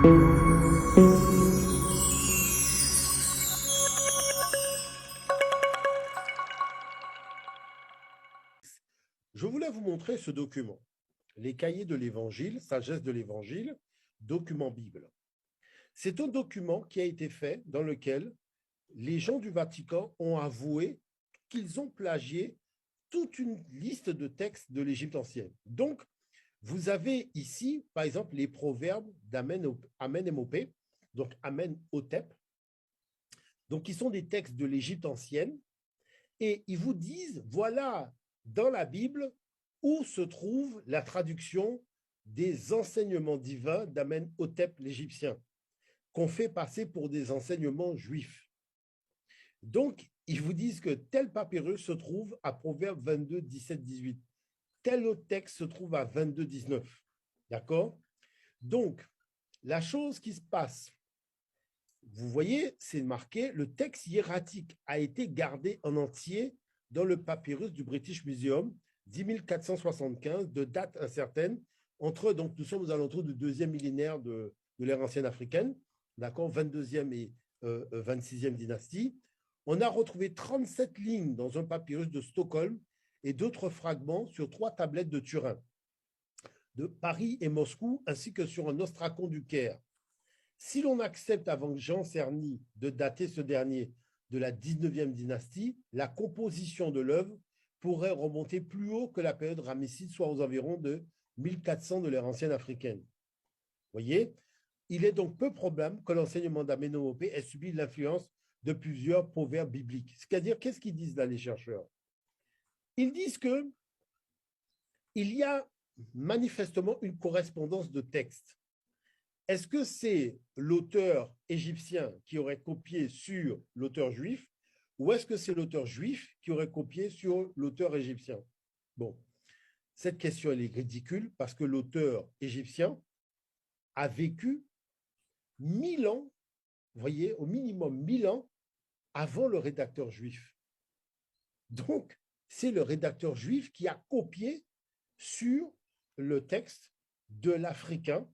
Je voulais vous montrer ce document, les cahiers de l'Évangile, sagesse de l'Évangile, document Bible. C'est un document qui a été fait dans lequel les gens du Vatican ont avoué qu'ils ont plagié toute une liste de textes de l'Égypte ancienne. Donc, vous avez ici, par exemple, les proverbes d'Amenemopé, donc Amenhotep, donc qui sont des textes de l'Égypte ancienne, et ils vous disent, voilà, dans la Bible, où se trouve la traduction des enseignements divins d'Amenhotep l'Égyptien, qu'on fait passer pour des enseignements juifs. Donc, ils vous disent que tel papyrus se trouve à Proverbe 22, 17, 18. Tel autre texte se trouve à 22, 19. D'accord? Donc, la chose qui se passe, vous voyez, c'est marqué, le texte hiératique a été gardé en entier dans le papyrus du British Museum, 10 475, de date incertaine, donc nous sommes aux alentours du deuxième millénaire de l'ère ancienne africaine, d'accord, 22e et 26e dynastie. On a retrouvé 37 lignes dans un papyrus de Stockholm et d'autres fragments sur 3 tablettes de Turin, de Paris et Moscou, ainsi que sur un ostracon du Caire. Si l'on accepte avant Jean Cerny de dater ce dernier de la 19e dynastie, la composition de l'œuvre pourrait remonter plus haut que la période ramesside, soit aux environs de 1400 de l'ère ancienne africaine. Vous voyez, il est donc peu probable que l'enseignement d'Amenhotep ait subi l'influence de plusieurs proverbes bibliques. C'est-à-dire, qu'est-ce qu'ils disent là, les chercheurs? Ils disent qu'il y a manifestement une correspondance de textes. Est-ce que c'est l'auteur égyptien qui aurait copié sur l'auteur juif ou est-ce que c'est l'auteur juif qui aurait copié sur l'auteur égyptien? Bon, cette question elle est ridicule parce que l'auteur égyptien a vécu 1000 ans, vous voyez, au minimum 1000 ans avant le rédacteur juif. Donc, c'est le rédacteur juif qui a copié sur le texte de l'Africain,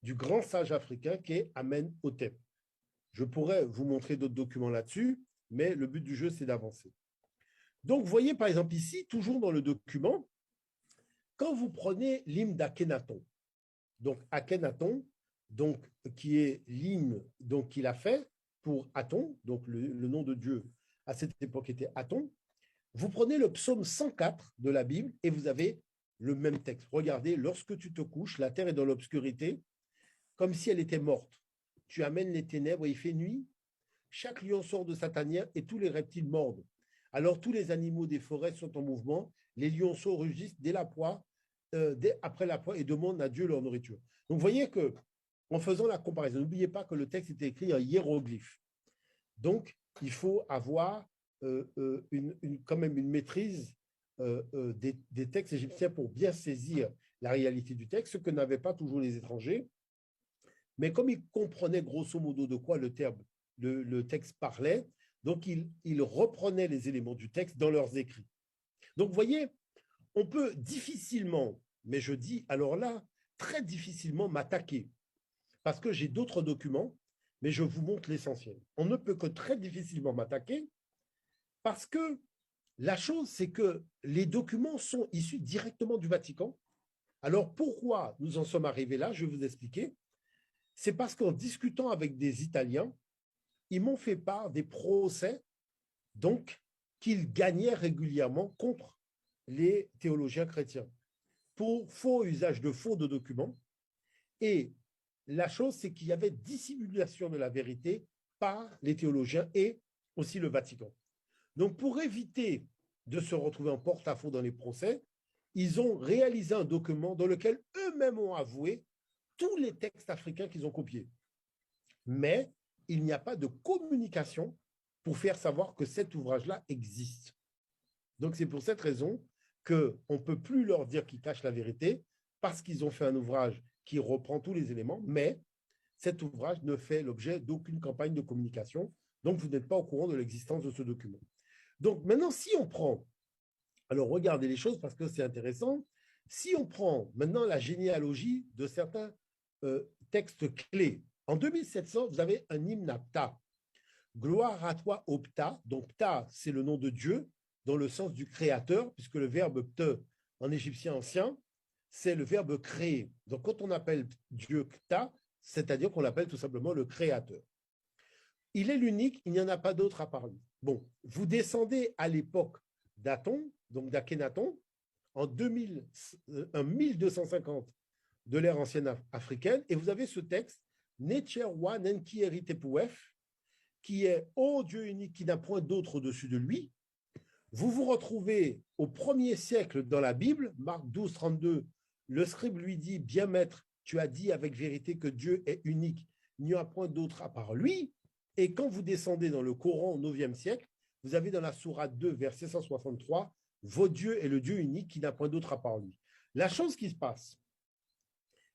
du grand sage africain qui est Amenhotep. Je pourrais vous montrer d'autres documents là-dessus, mais le but du jeu, c'est d'avancer. Donc, vous voyez, par exemple, ici, toujours dans le document, quand vous prenez l'hymne d'Akhenaton, donc Akhenaton, donc, qui est l'hymne qu'il a fait pour Aton, donc le nom de Dieu à cette époque était Aton, vous prenez le psaume 104 de la Bible et vous avez le même texte. Regardez, lorsque tu te couches, la terre est dans l'obscurité, comme si elle était morte. Tu amènes les ténèbres et il fait nuit. Chaque lion sort de sa tanière et tous les reptiles mordent. Alors tous les animaux des forêts sont en mouvement. Les lionceaux rugissent après la proie et demandent à Dieu leur nourriture. Donc vous voyez que, en faisant la comparaison, n'oubliez pas que le texte était écrit en hiéroglyphe. Donc il faut avoir quand même une maîtrise des textes égyptiens pour bien saisir la réalité du texte, ce que n'avaient pas toujours les étrangers. Mais comme ils comprenaient grosso modo de quoi le texte parlait, donc ils reprenaient les éléments du texte dans leurs écrits. Donc, vous voyez, on peut difficilement, mais je dis alors là, très difficilement m'attaquer, parce que j'ai d'autres documents, mais je vous montre l'essentiel. On ne peut que très difficilement m'attaquer, parce que la chose, c'est que les documents sont issus directement du Vatican. Alors, pourquoi nous en sommes arrivés là? Je vais vous expliquer. C'est parce qu'en discutant avec des Italiens, ils m'ont fait part des procès donc qu'ils gagnaient régulièrement contre les théologiens chrétiens pour faux usage de faux de documents. Et la chose, c'est qu'il y avait dissimulation de la vérité par les théologiens et aussi le Vatican. Donc, pour éviter de se retrouver en porte-à-faux dans les procès, ils ont réalisé un document dans lequel eux-mêmes ont avoué tous les textes africains qu'ils ont copiés. Mais il n'y a pas de communication pour faire savoir que cet ouvrage-là existe. Donc, c'est pour cette raison qu'on ne peut plus leur dire qu'ils cachent la vérité parce qu'ils ont fait un ouvrage qui reprend tous les éléments, mais cet ouvrage ne fait l'objet d'aucune campagne de communication. Donc, vous n'êtes pas au courant de l'existence de ce document. Donc, maintenant, si on prend, alors regardez les choses parce que c'est intéressant, si on prend maintenant la généalogie de certains textes clés. En 2700, vous avez un hymne à Ptah. Gloire à toi, ô Ptah. Donc, Ptah, c'est le nom de Dieu, dans le sens du créateur, puisque le verbe pte, en égyptien ancien, c'est le verbe créer. Donc, quand on appelle Dieu Ptah, c'est-à-dire qu'on l'appelle tout simplement le créateur. Il est l'unique, il n'y en a pas d'autre à part lui. Bon, vous descendez à l'époque d'Aton, donc d'Akhenaton, en 1250 de l'ère ancienne africaine, et vous avez ce texte, Necherwa Nenkieri Tepouef, qui est ô Dieu unique qui n'a point d'autre au-dessus de lui. Vous vous retrouvez au 1er siècle dans la Bible, Marc 12, 32, le scribe lui dit, bien maître, tu as dit avec vérité que Dieu est unique, il n'y a point d'autre à part lui. Et quand vous descendez dans le Coran au 9e siècle, vous avez dans la sourate 2, verset 163, votre Dieu est le Dieu unique qui n'a point d'autre à part lui. La chose qui se passe,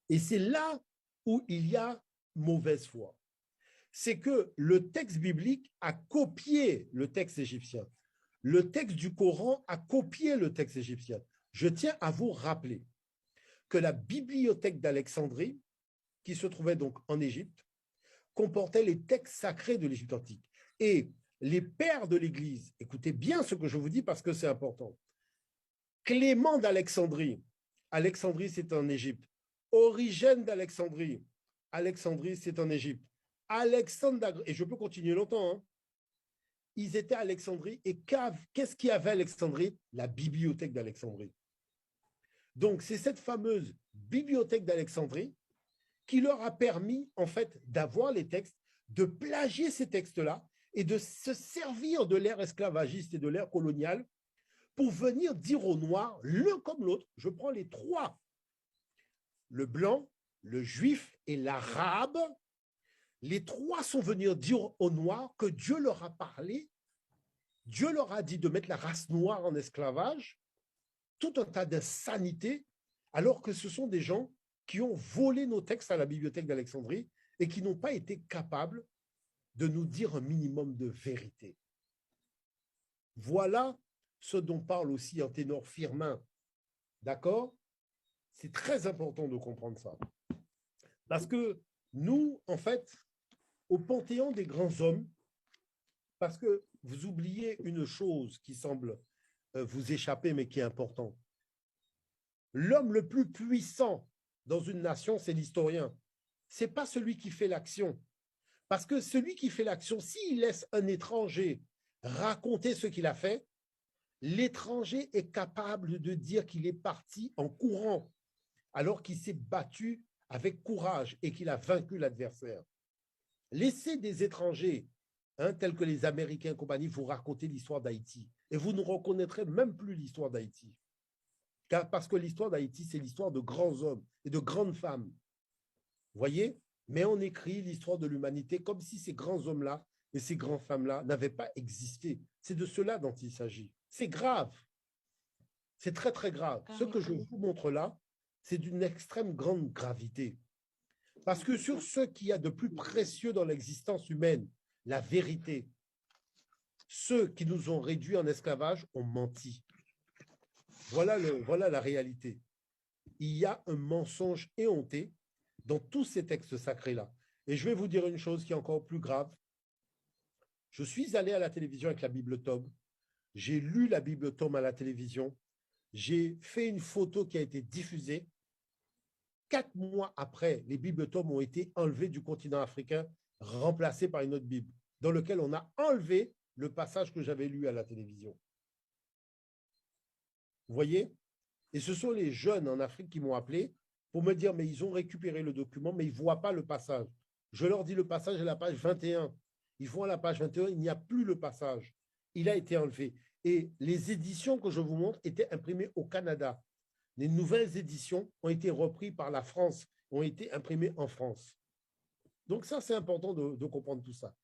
et c'est là où il y a mauvaise foi, c'est que le texte biblique a copié le texte égyptien. Le texte du Coran a copié le texte égyptien. Je tiens à vous rappeler que la bibliothèque d'Alexandrie, qui se trouvait donc en Égypte, comportait les textes sacrés de l'Égypte antique. Et les pères de l'Église, écoutez bien ce que je vous dis parce que c'est important. Clément d'Alexandrie, Alexandrie c'est en Égypte. Origène d'Alexandrie, Alexandrie c'est en Égypte. Alexandre, et je peux continuer longtemps, hein. Ils étaient à Alexandrie et qu'est-ce qu'il y avait à Alexandrie? La bibliothèque d'Alexandrie. Donc c'est cette fameuse bibliothèque d'Alexandrie qui leur a permis en fait d'avoir les textes, de plagier ces textes-là et de se servir de l'ère esclavagiste et de l'ère coloniale pour venir dire aux Noirs, l'un comme l'autre, je prends les trois, le blanc, le juif et l'arabe, les trois sont venus dire aux Noirs que Dieu leur a parlé, Dieu leur a dit de mettre la race noire en esclavage, tout un tas d'insanités, alors que ce sont des gens qui ont volé nos textes à la bibliothèque d'Alexandrie et qui n'ont pas été capables de nous dire un minimum de vérité. Voilà ce dont parle aussi un ténor Firmin. D'accord? C'est très important de comprendre ça. Parce que nous, en fait, au panthéon des grands hommes, parce que vous oubliez une chose qui semble vous échapper, mais qui est importante. L'homme le plus puissant dans une nation, c'est l'historien. Ce n'est pas celui qui fait l'action. Parce que celui qui fait l'action, s'il laisse un étranger raconter ce qu'il a fait, l'étranger est capable de dire qu'il est parti en courant, alors qu'il s'est battu avec courage et qu'il a vaincu l'adversaire. Laissez des étrangers, tels que les Américains et compagnie, vous raconter l'histoire d'Haïti. Et vous ne reconnaîtrez même plus l'histoire d'Haïti. Parce que l'histoire d'Haïti, c'est l'histoire de grands hommes et de grandes femmes. Vous voyez? Mais on écrit l'histoire de l'humanité comme si ces grands hommes-là et ces grandes femmes-là n'avaient pas existé. C'est de cela dont il s'agit. C'est grave. C'est très, très grave. Ce que je vous montre là, c'est d'une extrême grande gravité. Parce que sur ce qu'il y a de plus précieux dans l'existence humaine, la vérité, ceux qui nous ont réduits en esclavage ont menti. Voilà la réalité. Il y a un mensonge éhonté dans tous ces textes sacrés-là. Et je vais vous dire une chose qui est encore plus grave. Je suis allé à la télévision avec la Bible Tome. J'ai lu la Bible Tome à la télévision. J'ai fait une photo qui a été diffusée. 4 mois après, les Bibles Tomes ont été enlevées du continent africain, remplacées par une autre Bible, dans laquelle on a enlevé le passage que j'avais lu à la télévision. Vous voyez? Et ce sont les jeunes en Afrique qui m'ont appelé pour me dire, mais ils ont récupéré le document, mais ils ne voient pas le passage. Je leur dis, le passage est la page 21. Ils vont à la page 21, il n'y a plus le passage. Il a été enlevé. Et les éditions que je vous montre étaient imprimées au Canada. Les nouvelles éditions ont été reprises par la France, ont été imprimées en France. Donc ça, c'est important de comprendre tout ça.